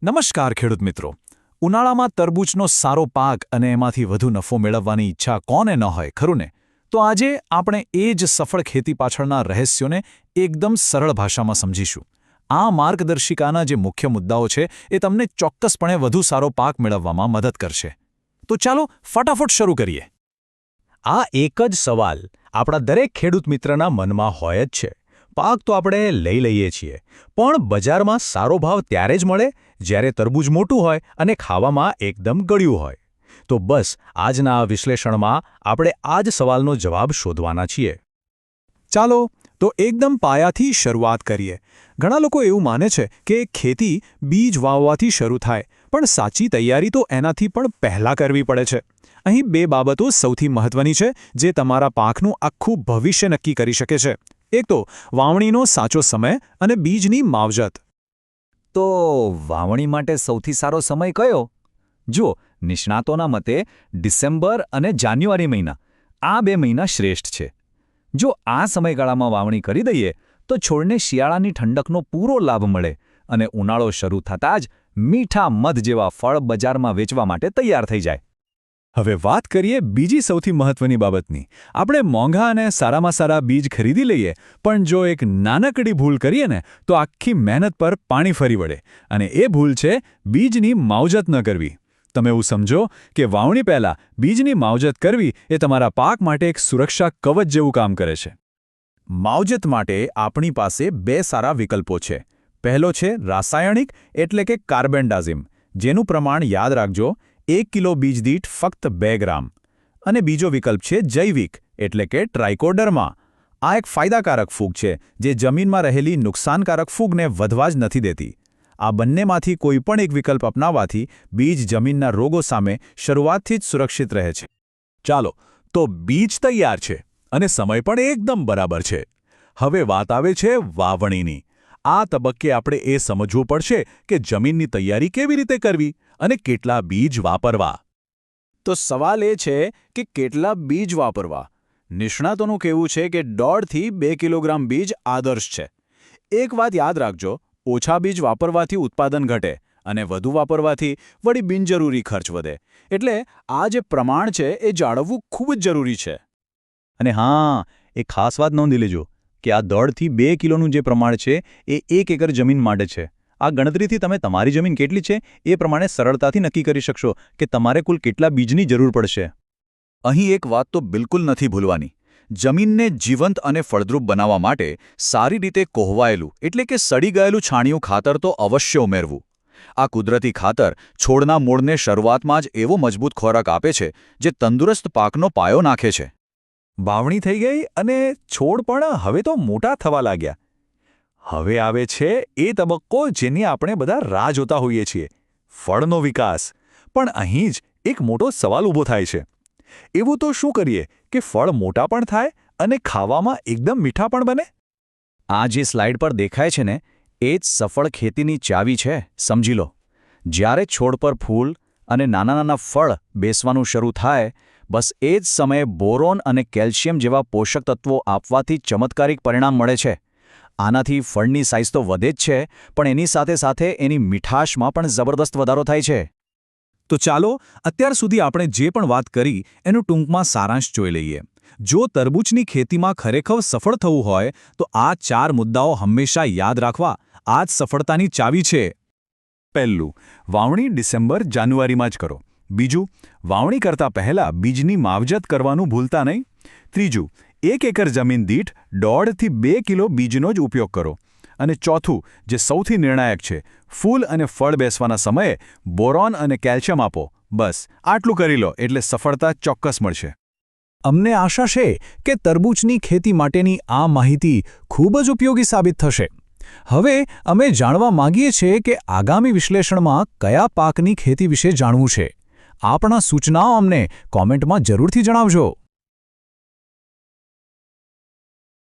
નમસ્કાર ખેડૂત મિત્રો. ઉનાળામાં તરબૂચનો સારો પાક અને એમાંથી વધુ નફો મેળવવાની ઈચ્છા કોને ન હોય, ખરું ને? તો આજે આપણે એ જ સફળ ખેતી પાછળના રહસ્યોને એકદમ સરળ ભાષામાં સમજીશું. આ માર્ગદર્શિકાના જે મુખ્ય મુદ્દાઓ છે એ તમને ચોક્કસપણે વધુ સારો પાક મેળવવામાં મદદ કરશે. તો ચાલો ફટાફટ શરૂ કરીએ. આ એક જ સવાલ આપણા દરેક ખેડૂત મિત્રના મનમાં હોય જ છે. પાક તો આપણે લઈ લઈએ છીએ, પણ બજારમાં સારો ભાવ ત્યારે જ મળે જ્યારે તરબૂચ મોટું હોય અને ખાવામાં એકદમ ગળ્યું હોય. તો બસ આજના આ વિશ્લેષણમાં આપણે આ જ સવાલનો જવાબ શોધવાના છીએ. ચાલો તો એકદમ પાયાથી શરૂઆત કરીએ. ઘણા લોકો એવું માને છે કે ખેતી બીજ વાવવાથી શરૂ થાય, પણ સાચી તૈયારી તો એનાથી પણ પહેલાં કરવી પડે છે. અહીં બે બાબતો સૌથી મહત્વની છે જે તમારા પાકનું આખું ભવિષ્ય નક્કી કરી શકે છે. એક તો વાવણીનો સાચો સમય અને બીજની માવજત. તો વાવણી માટે સૌથી સારો સમય કયો? જુઓ, નિષ્ણાતોના મતે ડિસેમ્બર અને જાન્યુઆરી મહિના, આ 2 મહિના શ્રેષ્ઠ છે. જો આ સમયગાળામાં વાવણી કરી દઈએ તો છોડને શિયાળાની ઠંડકનો પૂરો લાભ મળે અને ઉનાળો શરૂ થતાં જ મીઠા મધ જેવા ફળ બજારમાં વેચવા માટે તૈયાર થઈ જાય. હવે વાત કરીએ બીજી સૌથી મહત્વની બાબતની. આપણે મોંઘા અને સારામાં સારા બીજ ખરીદી લઈએ, પણ જો એક નાનકડી ભૂલ કરીએ ને તો આખી મહેનત પર પાણી ફરી વળે. અને એ ભૂલ છે બીજની માવજત ન કરવી. તમે એવું સમજો કે વાવણી પહેલાં બીજની માવજત કરવી એ તમારા પાક માટે એક સુરક્ષા કવચ જેવું કામ કરે છે. માવજત માટે આપણી પાસે 2 સારા વિકલ્પો છે. પહેલો છે રાસાયણિક એટલે કે કાર્બેન્ડાઝિમ, જેનું પ્રમાણ યાદ રાખજો, 1 કિલો બીજ દીઠ ફક્ત 2 ગ્રામ. અને બીજો વિકલ્પ છે જૈવિક એટલે કે ટ્રાઇકોડર્મા. આ એક ફાયદાકારક ફૂગ છે જે જમીનમાં રહેલી નુકસાનકારક ફૂગને વધવા જ નથી દેતી. આ બંનેમાંથી કોઈપણ એક વિકલ્પ અપનાવવાથી બીજ જમીનના રોગો સામે શરૂઆતથી જ સુરક્ષિત રહે છે. ચાલો, તો બીજ તૈયાર છે અને સમય પણ એકદમ બરાબર છે. હવે વાત આવે છે વાવણીની. આ તબક્કે આપણે એ સમજવું પડશે કે જમીનની તૈયારી કેવી રીતે કરવી અને કેટલા બીજ વાપરવા. તો સવાલ એ છે કે કેટલા બીજ વાપરવા. નિષ્ણાતોનું કહેવું છે કે 1.5 થી 2 કિલોગ્રામ બીજ આદર્શ છે. એક વાત યાદ રાખજો, ઓછા બીજ વાપરવાથી ઉત્પાદન ઘટે અને વધુ વાપરવાથી વળી બિનજરૂરી ખર્ચ વધે. એટલે આ જે પ્રમાણ છે એ જાળવવું ખૂબ જ જરૂરી છે. અને હા, એક ખાસ વાત નોંધી લેજો કે આ 1.5 થી 2 કિલોનું જે પ્રમાણ છે એ 1 એકર જમીન માટે છે. આ ગણતરીથી તમે તમારી જમીન કેટલી છે એ પ્રમાણે સરળતાથી નક્કી કરી શકશો કે તમારે કુલ કેટલા બીજની જરૂર પડશે. અહીં એક વાત તો બિલકુલ નથી ભૂલવાની. જમીનને જીવંત અને ફળદ્રુપ બનાવવા માટે સારી રીતે કોહવાયેલું એટલે કે સડી ગયેલું છાણિયું ખાતર તો અવશ્ય ઉમેરવું. આ કુદરતી ખાતર છોડના મૂળને શરૂઆતમાં જ એવો મજબૂત ખોરાક આપે છે જે તંદુરસ્ત પાકનો પાયો નાખે છે. વાવણી થઈ ગઈ અને છોડ પણ હવે તો મોટા થવા લાગ્યા. હવે આવે છે એ તબક્કો જેની આપણે બધા રાહ જોતા હોઈએ છીએ, ફળનો વિકાસ. પણ અહીં જ એક મોટો સવાલ ઊભો થાય છે. એવું તો શું કરીએ કે ફળ મોટા પણ થાય અને ખાવામાં એકદમ મીઠા પણ બને? આ જે સ્લાઇડ પર દેખાય છે ને, એ જ સફળ ખેતીની ચાવી છે, સમજી લો. જ્યારે છોડ પર ફૂલ અને નાના નાના ફળ બેસવાનું શરૂ થાય, બસ એ જ સમયે બોરોન અને કેલ્શિયમ જેવા પોષક તત્વો આપવાથી ચમત્કારિક પરિણામ મળે છે. આનાથી ફળની સાઇઝ તો વધે જ છે, પણ એની સાથે સાથે એની મીઠાશમાં પણ જબરદસ્ત વધારો થાય છે. તો ચાલો અત્યાર સુધી આપણે જે પણ વાત કરી એનું ટૂંકમાં સારાંશ જોઈ લઈએ. જો તરબૂચની ખેતીમાં ખરેખર સફળ થવું હોય તો આ 4 મુદ્દાઓ હંમેશા યાદ રાખવા. આ જ સફળતાની ચાવી છે. પહેલું, વાવણી ડિસેમ્બર-જાન્યુઆરીમાં જ કરો. બીજું, વાવણી કરતા પહેલા બીજની માવજત કરવાનું ભૂલતા નહીં. ત્રીજું, 1 એકર જમીન દીઠ 1.5 થી 2 કિલો બીજનો જ ઉપયોગ કરો. અને ચોથું, જે સૌથી નિર્ણાયક છે, ફૂલ અને ફળ બેસવાના સમયે બોરોન અને કેલ્શિયમ આપો. બસ આટલું કરી લો એટલે સફળતા ચોક્કસ મળશે. અમને આશા છે કે તરબૂચની ખેતી માટેની આ માહિતી ખૂબ જ ઉપયોગી સાબિત થશે. હવે અમે જાણવા માંગીએ છીએ કે આગામી વિશ્લેષણમાં કયા પાકની ખેતી વિશે જાણવું છે. આપણા સૂચનાઓ અમને કોમેન્ટમાં જરૂરથી જણાવજો.